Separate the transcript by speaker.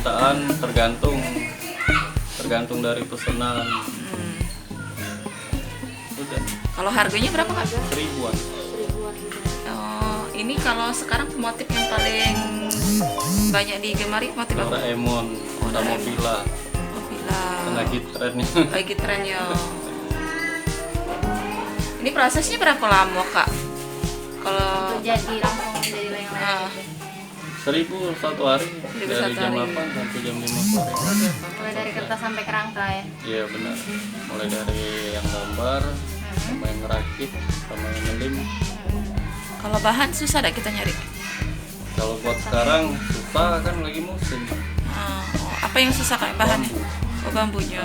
Speaker 1: permintaan tergantung dari pesanan. Sudah.
Speaker 2: Kalau harganya berapa Kak?
Speaker 1: Seribuan.
Speaker 2: Oh, ini kalau sekarang motif yang paling banyak digemari motif apa?
Speaker 1: Doraemon, sama villa.
Speaker 2: Oh, villa.
Speaker 1: Lagi trennya.
Speaker 2: Lagi trennya. Ini prosesnya berapa lama Kak? Kalau
Speaker 3: Untuk jadi langsung jadi layang-layang gitu.
Speaker 1: 1.000 satu hari, dari jam 8
Speaker 2: hari.
Speaker 1: sampai jam 5 sore.
Speaker 3: Mulai dari kertas sampai kerangka ya.
Speaker 1: Iya benar. Mulai dari yang gambar, sama yang ngerakit, sama yang ngelim.
Speaker 2: Kalau bahan susah dah kita nyari.
Speaker 1: Kalau buat sekarang susah kan lagi musim.
Speaker 2: Oh, apa yang susah Kak bahannya?
Speaker 1: Bambu.
Speaker 2: Oh, bambunya.